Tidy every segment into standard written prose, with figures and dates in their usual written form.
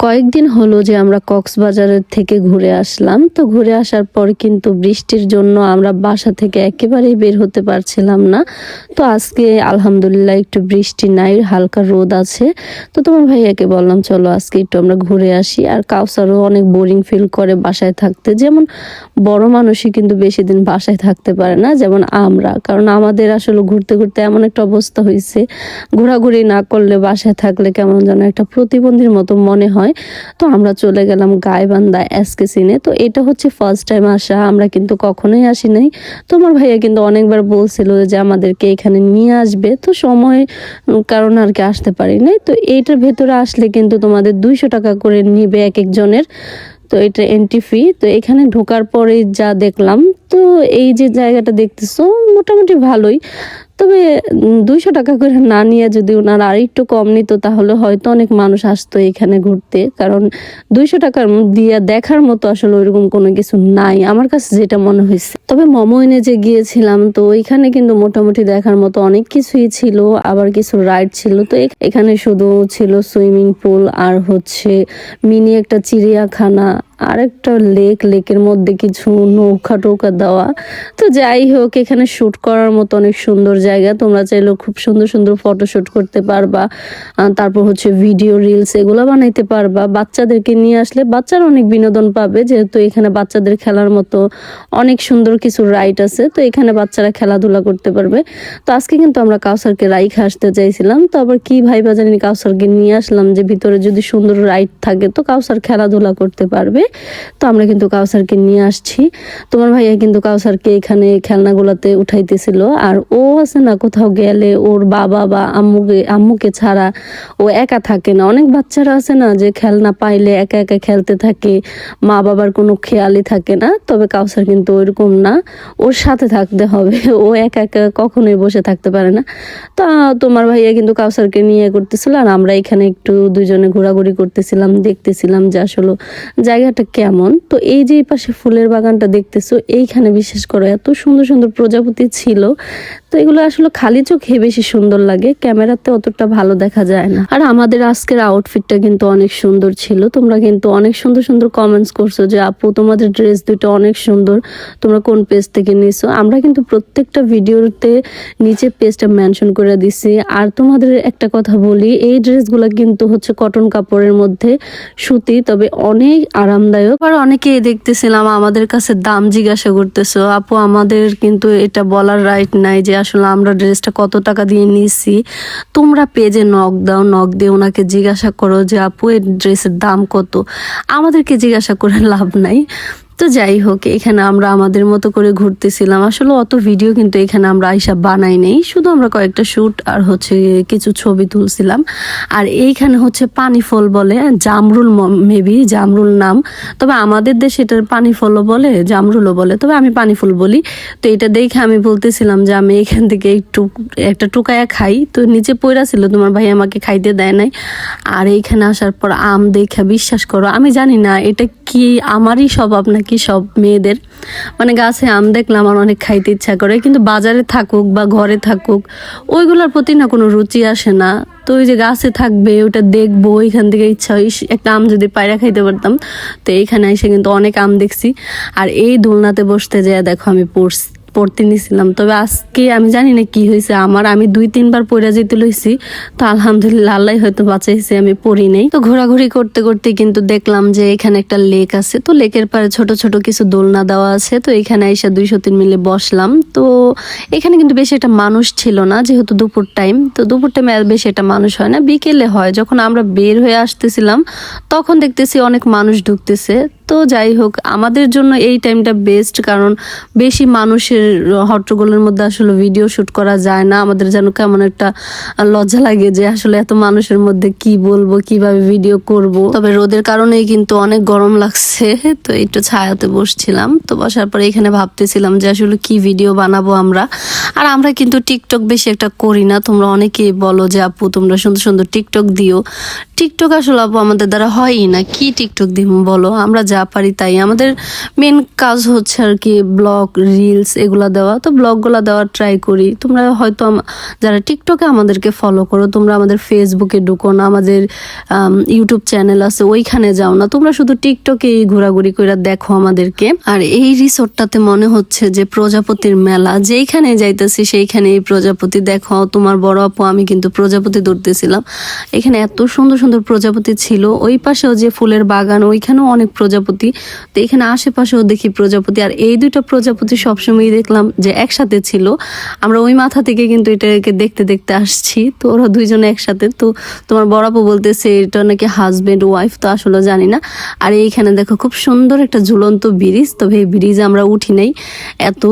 কয়েকদিন হলো যে আমরা কক্সবাজারের থেকে ঘুরে আসলাম। তো ঘুরে আসার পর কিন্তু বৃষ্টির জন্য আমরা বাসা থেকে একেবারেই বের হতে পারছিলাম না। তো আজকে আলহামদুলিল্লাহ একটু বৃষ্টি নাই, হালকা রোদ আছে। তো তোমার ভাইয়াকে বললাম চলো আজকে একটু আমরা ঘুরে আসি। আর কাউসারও অনেক বোরিং ফিল করে বাসায় থাকতে, যেমন বড় মানুষই কিন্তু বেশি দিন বাসায় থাকতে পারে না যেমন আমরা, কারণ আমাদের আসলে ঘুরতে ঘুরতে এমন একটা অবস্থা হয়েছে, ঘোরাঘুরি না করলে বাসায় থাকলে কেমন যেন একটা প্রতিবন্ধীর মতো মনে হয়। তো আমরা চলে গেলাম গাইবান্ধা এসকে সিনে। তো এটা হচ্ছে ফার্স্ট টাইম আসা, আমরা কিন্তু কখনোই আসি নাই। তোমার ভাইয়া কিন্তু অনেকবার বলছিল যে আমাদেরকে এখানে নিয়ে আসবে, তো সময় কারণ আর কি আসতে পারি নাই। তো এইটার ভেতরে আসলে কিন্তু তোমাদের 200 টাকা করে নিবে এক একজনের। তো এটা এন্ট্রি ফি। তো এখানে ঢোকার পরে যা দেখলাম, তো এই যে জায়গাটা দেখতেছো মোটামুটি ভালোই, তবে 200 টাকা করে না নিয়ে যদি ওনারা আর একটু কম নিত তাহলে হয়তো অনেক মানুষ আসতো এখানে ঘুরতে, কারণ 200 টাকার দিয়ে দেখার মতো আসলে ওইরকম কোনো কিছু নাই আমার কাছে যেটা মনে হয়েছে। তবে মমইনে যে গিয়েছিলাম, তো ওইখানে কিন্তু মোটামুটি দেখার মতো অনেক কিছুই ছিল, আবার কিছু রাইড ছিল। তো এখানে শুধু ছিল সুইমিং পুল আর হচ্ছে মিনি একটা চিড়িয়াখানা, আর একটা লেকের মধ্যে কিছু নৌকা টোকা দেওয়া। তো যাই হোক, এখানে শুট করার মতো অনেক সুন্দর জায়গা, তোমরা চাইলেও খুব সুন্দর সুন্দর ফটোশুট করতে পারবা। তারপর হচ্ছে ভিডিও রিলস এগুলো বানাইতে পারবা। বাচ্চাদেরকে নিয়ে আসলে বাচ্চারা অনেক বিনোদন পাবে, যেহেতু এখানে বাচ্চাদের খেলার মতো অনেক সুন্দর কিছু রাইড আছে। তো এখানে বাচ্চারা খেলাধুলা করতে পারবে। তো আজকে কিন্তু আমরা কাউসারকে রাইখে আসতে চাইছিলাম, তো আবার কি ভাইবা জানি কাউসারকে নিয়ে আসলাম যে ভিতরে যদি সুন্দর রাইড থাকে তো কাউসার খেলাধুলা করতে পারবে। তো আমরা কিন্তু কাউসারকে নিয়ে আসছি। তোমার ভাইয়া কিন্তু কাউসারকে এখানে খেলনাগুলোতে উঠাইতেছিল। আর ও আছে না, কোথাও গেলে ওর বাবা বা আম্মুকে ছাড়া ও একা থাকে না। অনেক বাচ্চারা আছে না যে খেলনা পাইলে একা একা খেলতে থাকে, মা বাবার কোনো খেয়ালই থাকে না। তবে কাউসার কিন্তু ওইরকম না, ওর সাথে থাকতে হবে, ও একা একা কখনোই বসে থাকতে পারে না। তা তোমার ভাইয়া কিন্তু কাউসারকে নিয়ে করতেছিল, আর আমরা এখানে একটু দুজনে ঘোরাঘুরি করতেছিলাম, দেখতেছিলাম যে আসলে জায়গাটা কেমন। তো এই যে পাশে ফুলের বাগানটা দেখতেছো, এইখানে বিশেষ করে এত সুন্দর সুন্দর প্রজাপতি ছিল। তো এগুলো আসলে খালি চোখে বেশি সুন্দর লাগে, ক্যামেরাতে অতটা ভালো দেখা যায় না। আর আমাদের আজকের আউটফিটটা কিন্তু অনেক সুন্দর ছিল। তোমরা কিন্তু অনেক সুন্দর সুন্দর কমেন্টস করছো যে আপু তোমাদের ড্রেস দুটো অনেক সুন্দর, তোমরা কোন পেজ থেকে নিছো। আমরা কিন্তু প্রত্যেকটা ভিডিওতে নিচে পেজটা মেনশন করে দিছি। আর তোমাদের একটা কথা বলি, এই ড্রেসগুলো কিন্তু হচ্ছে কটন কাপড়ের মধ্যে সুতি, তবে অনেক আরামদায়ক। আর অনেকেই দেখতেছিলাম আমাদের কাছে দাম জিজ্ঞাসা করতেছো। আপু আমাদের কিন্তু এটা বলার রাইট নাই যে আসলে আমরা ড্রেসটা কত টাকা দিয়ে নিয়েছি। তোমরা পেজে নক দাও, নক দিয়ে ওনাকে জিজ্ঞাসা করো যে আপু এই ড্রেসের দাম কত। আমাদেরকে জিজ্ঞাসা করে লাভ নাই। তো যাই হোক, এখানে আমরা আমাদের মতো করে ঘুরতেছিলাম। আসলে অত ভিডিও কিন্তু এখানে আমরা আইসা বানাই নেই, শুধু আমরা কয়েকটা শ্যুট আর হচ্ছে কিছু ছবি তুলছিলাম। আর এইখানে হচ্ছে পানি ফল বলে, জামরুল, মেবি জামরুল নাম, তবে আমাদের দেশে এটার পানি ফলও বলে জামরুলও বলে, তবে আমি পানি ফুল বলি। তো এটা দেখে আমি বলতেছিলাম যে আমি এখান থেকে একটা টুকায়া খাই। তো নিচে পড়া ছিল, তোমার ভাই আমাকে খাইতে দেয় নাই। আর এইখানে আসার পর আম দেখা বিশ্বাস করো, আমি জানি না এটা কি আমারই স্বভাব নাকি সব মেয়েদের, মানে গাছে আম দেখলে আমার অনেক খাইতে ইচ্ছা করে, কিন্তু বাজারে থাকুক বা ঘরে থাকুক ওইগুলোর প্রতি না কোনো রুচি আসে না। তো ওই যে গাছে থাকবে ওটা দেখবো, ওইখান থেকে ইচ্ছা হয় একটা আম যদি পায়রা খাইতে পারতাম। তো এইখানে এসে কিন্তু অনেক আম দেখছি। আর এই দোলনাতে বসতে যায় দেখো আমি পড়তে নিছিলাম, তবে আজকে আমি জানি না কি হয়েছে আমার, আমি 2-3 বার পড়ে যেতে লইছি। তো আলহামদুলিল্লাহ আল্লাহ হয়তো বাঁচাইছে, আমি পড়ি নেই। তো ঘোরাঘুরি করতে করতে কিন্তু দেখলাম যে এখানে একটা লেক আছে। তো লেকের পাড়ে ছোট ছোট কিছু দোলনা দেওয়া আছে। তো এখানে এসে 2-3 মিলে বসলাম। তো এখানে কিন্তু বেশি একটা মানুষ ছিল না, যেহেতু দুপুর টাইম। তো দুপুর টাইমে বেশি একটা মানুষ হয় না, বিকেলে হয়। যখন আমরা বের হয়ে আসতেছিলাম তখন দেখতেছি অনেক মানুষ ঢুকতেছে। তো যাই হোক, আমাদের জন্য এই টাইমটা বেস্ট, কারণ বেশি মানুষের হট্টগোলের মধ্যে আসলে ভিডিও শুট করা যায় না। আমাদের যেন কেমন একটা লজ্জা লাগে যে আসলে এত মানুষের মধ্যে কি বলবো, কিভাবে ভিডিও করব। তবে রোদের কারণেই কিন্তু অনেক গরম লাগছে। তো একটু ছায়াতে বসছিলাম। তো বসার পরে এখানে ভাবতেছিলাম যে আসলে কি ভিডিও বানাবো আমরা। আর আমরা কিন্তু টিকটক বেশি একটা করি না। তোমরা অনেকেই বলো যে আপু তোমরা সুন্দর সুন্দর টিকটক দিও। টিকটক আসলে আপু আমাদের দ্বারা হয়ই না, কি টিকটক দিব বলো। আমরা যা যা পারি তাই। আমাদের মেন কাজ হচ্ছে আর কি ব্লগ রিলস এগুলা দেওয়া, তো ব্লগগুলো দেওয়ার ট্রাই করি। তোমরা হয়তো যারা টিকটকে আমাদেরকে ফলো করো, তোমরা আমাদের ফেসবুকে ঢুকো না, আমাদের ইউটিউব চ্যানেল আছে ওইখানে যাও না, তোমরা শুধু টিকটকে ঘোরাঘুরি করে দেখো আমাদেরকে। আর এই রিসোর্টটাতে মনে হচ্ছে যে প্রজাপতির মেলা, যেইখানে যাইতেছি সেইখানে এই প্রজাপতি। দেখো তোমার বড় আপু আমি কিন্তু প্রজাপতি ধরতেছিলাম, এখানে এত সুন্দর সুন্দর প্রজাপতি ছিল। ওই পাশেও যে ফুলের বাগান ওইখানেও অনেক প্রজাপতি, তো এখানে আশেপাশেও দেখি প্রজাপতি। আর এই দুইটা প্রজাপতি সবসময় দেখলাম যে একসাথে ছিল, আমরা ওই মাথা থেকে কিন্তু এটাকে দেখতে দেখতে আসছি, তো ওরা দুইজনে একসাথে। তো তোমার বড় আপু বলতেছে এটা নাকি হাজবেন্ড ওয়াইফ, তো আসলে জানি না। আর এইখানে দেখো খুব সুন্দর একটা ঝুলন্ত ব্রিজ, তবে এই ব্রিজে আমরা উঠি নাই, এত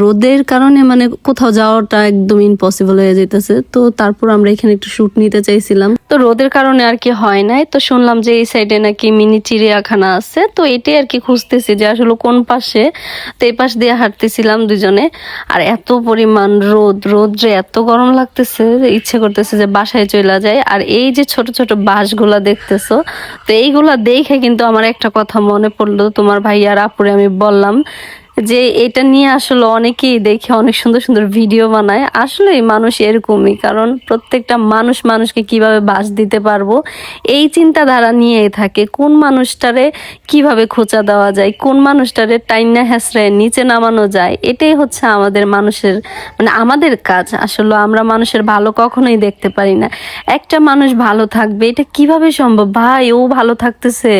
রোদের কারণে মানে কোথাও যাওয়াটা একদম ইম্পসিবল হয়ে যেতেছে। তো তারপর আমরা এখানে একটু শুট নিতে চাইছিলাম, তো রোদের কারণে আর কি হয় নাই। তো শুনলাম যে এই সাইডে নাকি মিনি চিড়িয়াখানা আছে, তো এটাই আর কি খুঁজতেছি যে আসলে কোন পাশে। তো এই পাশ দিয়ে হাঁটতেছিলাম দুজনে, আর এত পরিমাণ রোদ্রে এত গরম লাগতেছে, ইচ্ছে করতেছে যে বাসায় চলে যায়। আর এই যে ছোট ছোট বাঁশগুলা দেখতেছো, তো এইগুলা দেখে কিন্তু আমার একটা কথা মনে পড়লো, তোমার ভাইয়ার আপুরে আমি বললাম যে এটা নিয়ে আসলে অনেকেই দেখে অনেক সুন্দর সুন্দর ভিডিও বানায়। আসলে মানুষ এরকমই, কারণ প্রত্যেকটা মানুষকে কিভাবে বাস দিতে পারবো এই চিন্তাধারা নিয়েই থাকে। কোন মানুষটারে কিভাবে খোঁচা দেওয়া যায়, কোন মানুষটারে টাইনা হ্যাসড়ায় নিচে নামানো যায়, এটাই হচ্ছে আমাদের মানুষের মানে আমাদের কাজ। আসলে আমরা মানুষের ভালো কখনোই দেখতে পারি না। একটা মানুষ ভালো থাকবে এটা কিভাবে সম্ভব? ভাই ও ভালো থাকতেছে,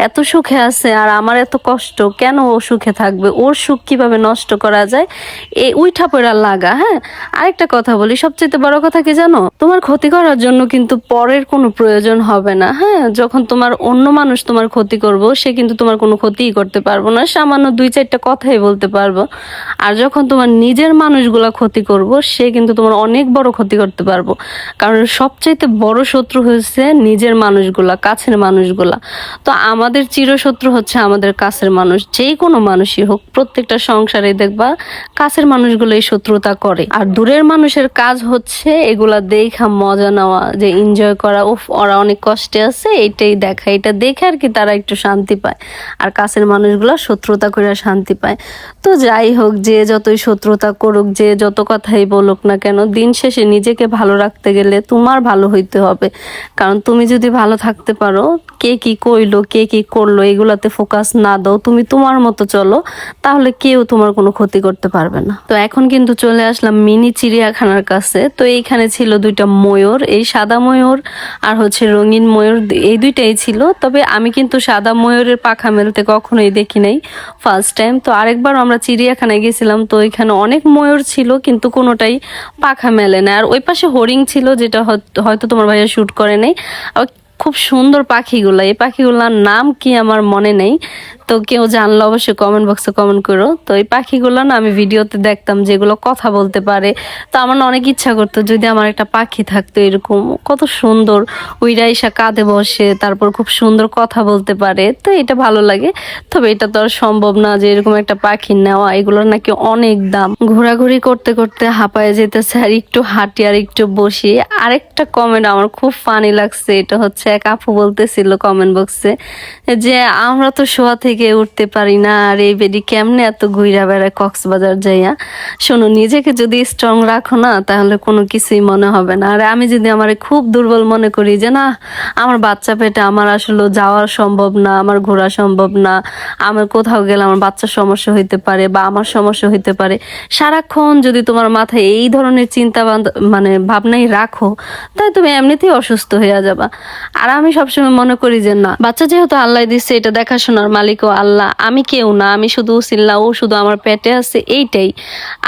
এত সুখে আছে, আর আমার এত কষ্ট, কেন ও সুখে থাকবে? ওর সুখ কিভাবে নষ্ট করা যায় এই উইঠা পড়া লাগা। হ্যাঁ, আরেকটা কথা বলি, সবচেয়ে বড় কথা কি জানো, তোমার ক্ষতি করার জন্য কিন্তু পরের কোনো প্রয়োজন হবে না। হ্যাঁ, যখন তোমার অন্য মানুষ তোমার ক্ষতি করবো, সে কিন্তু তোমার কোনো ক্ষতিই করতে পারবো না, সামান্য দুই চারটা কথাই বলতে পারবো। আর যখন তোমার নিজের মানুষগুলা ক্ষতি করবো, সে কিন্তু তোমার অনেক বড় ক্ষতি করতে পারবো। কারণ সবচাইতে বড় শত্রু হচ্ছে নিজের মানুষগুলা, কাছের মানুষগুলা। তো আমাদের চিরশত্রু হচ্ছে আমাদের কাছের মানুষ, যেই কোনো মানুষই হোক। প্রত্যেকটা সংসারে দেখবা কাছের মানুষগুলো এই শত্রুতা করে, আর দূরের মানুষের কাজ হচ্ছে এগুলা দেখা মজা নেওয়া, যে এনজয় করা, উফ ওরা অনেক কষ্টে আছে, এইটাই দেখা, এটা দেখে আর কি তারা একটু শান্তি পায়। আর কাছের মানুষগুলো শত্রুতা করে শান্তি পায়। তো যাই হোক, যে যতই শত্রুতা করুক, যে যত কথাই বলুক না কেন, দিন শেষে নিজেকে ভালো রাখতে গেলে তোমার ভালো হইতে হবে। কারণ তুমি যদি ভালো থাকতে পারো, কে কি কইলো কে কি করলো এগুলাতে ফোকাস না দাও, তুমি তোমার মতো চলো, তাহলে কেউ তোমার কোনো ক্ষতি করতে পারবে না। তো এখন কিন্তু চলে আসলাম মিনি চিড়িয়াখানার কাছে। তো এইখানে ছিল দুইটা ময়ূর, এই সাদা ময়ূর আর হচ্ছে রঙিন ময়ূর, এই দুইটাই ছিল। তবে আমি কিন্তু সাদা ময়ূরের পাখা মেলতে কখনোই দেখি নাই, ফার্স্ট টাইম। তো আরেকবার আমরা চিড়িয়াখানায় গেছিলাম, তো ওইখানে অনেক ময়ূর ছিল কিন্তু কোনোটাই পাখা মেলে না। আর ওই পাশে হরিণ ছিল, যেটা হয়তো তোমার ভাইয়া শুট করে নাই। খুব সুন্দর পাখিগুলা, এই পাখিগুলার নাম কি আমার মনে নেই, তো কেউ জানলে অবশ্যই কমেন্ট বক্সে কমেন্ট করো। তো এই পাখিগুলো না আমি ভিডিওতে দেখতাম যেগুলো কথা বলতে পারে, তো আমার না অনেক ইচ্ছা করতো যদি আমার একটা পাখি থাকতো এরকম, কত সুন্দর উইরা এসা কাঁধে বসে, তারপর খুব সুন্দর কথা বলতে পারে, তো এটা ভালো লাগে। তবে এটা তো আর সম্ভব না যে এরকম একটা পাখি নেওয়া, এগুলোর নাকি অনেক দাম। ঘোরাঘুরি করতে করতে হাঁপায়ে যেতেছে, আর একটু হাঁটি আর একটু বসি। আরেকটা কমেন্ট আমার খুব ফানি লাগছে, এটা হচ্ছে এক আপু বলতেছিল কমেন্ট বক্সে যে আমরা তো শোয়া থেকে উঠতে পারি না, আর এই বেডি কেমনে এত ঘুরা বেড়ায় কক্সবাজার যাইয়া। শোনো, নিজেকে যদি স্ট্রং রাখো না, তাহলে কোনো কিছুই মনে হবে না। আর আমি যদি আমারে খুব দুর্বল মনে করি যে না আমার বাচ্চা পেটে, আমার আসলে যাওয়া সম্ভব না, আমার ঘোরা সম্ভব না, আমার কোথাও গেলে আমার বাচ্চার সমস্যা হইতে পারে বা আমার সমস্যা হইতে পারে, সারাক্ষণ যদি তোমার মাথায় এই ধরনের চিন্তা মানে ভাবনাই রাখো, তাই তুমি এমনিতেই অসুস্থ হয়ে যাবা। আর আমি সবসময় মনে করি যে না, বাচ্চা যেহেতু আল্লাহ দিচ্ছে, এটা দেখাশোনার মালিক আল্লাহ, আমি কেউ না, আমি শুধু উসিল্লা, ও শুধু আমার পেটে আছে, এইটাই।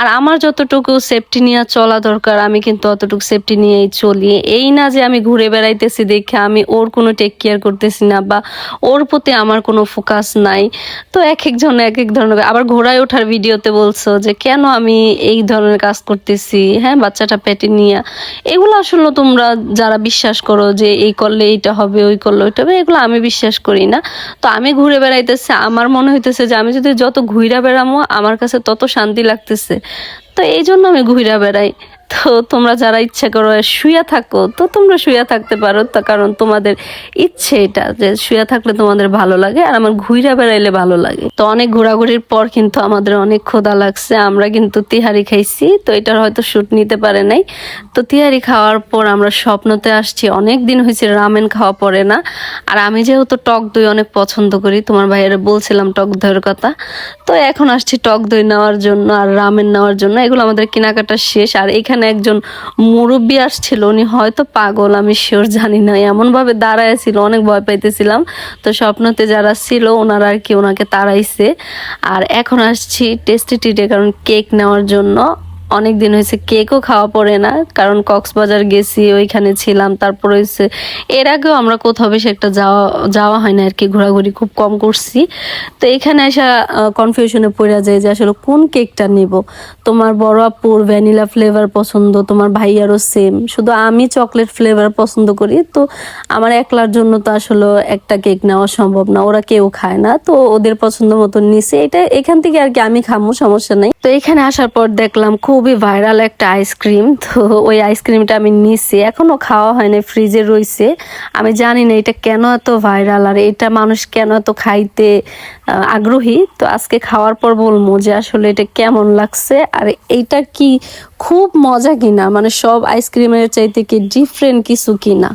আর আমার যতটুকু সেফটি নিয়ে চলা দরকার আমি কিন্তু অতটুকু সেফটি নিয়েই চলি। এই না যে আমি ঘুরে বেড়াইতেছি দেখে আমি ওর কোনো টেক কেয়ার করতেছি না বা ওর প্রতি আমার কোনো ফোকাস নাই। তো এক একজন এক এক ধরনের, আবার ঘোড়ায় ওঠার ভিডিওতে বলছো যে কেন আমি এই ধরনের কাজ করতেছি, হ্যাঁ বাচ্চাটা পেটে নিয়ে। এগুলো আসলে তোমরা যারা বিশ্বাস করো যে এই করলে এইটা হবে, ওই করলে ওইটা হবে, এগুলো আমি বিশ্বাস করি না। তো আমি ঘুরে বেড়াইতেছে, আমার মনে হইতেছে যে আমি যদি যত ঘুরা বেড়ামো আমার কাছে তত শান্তি লাগতেছে, তো এই জন্য আমি ঘুরা বেড়াই। তো তোমরা যারা ইচ্ছা করো শুয়ে থাকো তো তোমরা শুয়ে থাকতে পারো, তার কারণ তোমাদের ইচ্ছে এটা যে শুয়ে থাকলে তোমাদের ভালো লাগে আর আমার ঘুরে বেড়াইলে ভালো লাগে। তো অনেক ঘোরাঘুরির পর কিন্তু আমাদের অনেক ক্ষুধা লাগছে, আমরা কিন্তু তিহারি খাইছি, তো এটার হয়তো শুট নিতে পারে নাই। তো তিহারি খাওয়ার পর আমরা স্বপ্নতে আসছি, অনেক দিন হয়েছে রামেন খাওয়া পড়ে না। আর আমি যেহেতু টক দই অনেক পছন্দ করি, তোমার ভাইয়ের বলছিলাম টক দইয়ের কথা, তো এখন আসছি টক দই নেওয়ার জন্য আর রামেন নেওয়ার জন্য। এগুলো আমাদের কেনাকাটা শেষ। আর এখানে একজন মুরব্বী আসছিল, উনি হয়তো পাগল, আমি শিওর জানি না, এমনভাবে দাঁড়ায় ছিল, অনেক ভয় পাইতেছিলাম। তো স্বপ্নতে যারা ছিল ওনারা আর কি ওনাকে তাড়াইছে। আর এখন আসছি টেস্টি ট্রিটে, কারণ কেক নেওয়ার জন্য। অনেক দিন হয়েছে কেকও খাওয়া পড়ে না, কারণ কক্সবাজার গেছি, ওইখানে ছিলাম, তারপর হয়েছে এর আগেও আমরা কোথাও বেশি একটা যাওয়া যাওয়া হয় না আর কি, ঘোরাঘুরি খুব কম করছি। তো এখানে আসা কনফিউশনে পড়ে যায় যে আসলে কোন কেকটা নিব। তোমার বড় আপুর ভ্যানিলা ফ্লেভার পছন্দ, তোমার ভাইয়ারও সেম, শুধু আমি চকলেট ফ্লেভার পছন্দ করি। তো আমার একলার জন্য তো আসলে একটা কেক নেওয়া সম্ভব না, ওরা কেউ খায় না, তো ওদের পছন্দ মতো নিছে। এটা এখান থেকে আর কি আমি খামো, সমস্যা নেই। তো এখানে আসার পর দেখলাম খুবই ভাইরাল একটা আইসক্রিম, তো ওই আইসক্রিমটা আমি নিছি, এখনো খাওয়া হয় না, ফ্রিজে রয়েছে। আমি জানি না এটা কেন এত ভাইরাল আর এটা মানুষ কেন এত খাইতে আগ্রহী। তো আজকে খাওয়ার পর বলবো যে আসলে এটা কেমন লাগছে আর এইটা কি খুব মজা কিনা, মানে সব আইসক্রিমের চাইতে কি ডিফারেন্ট কিছু কিনা।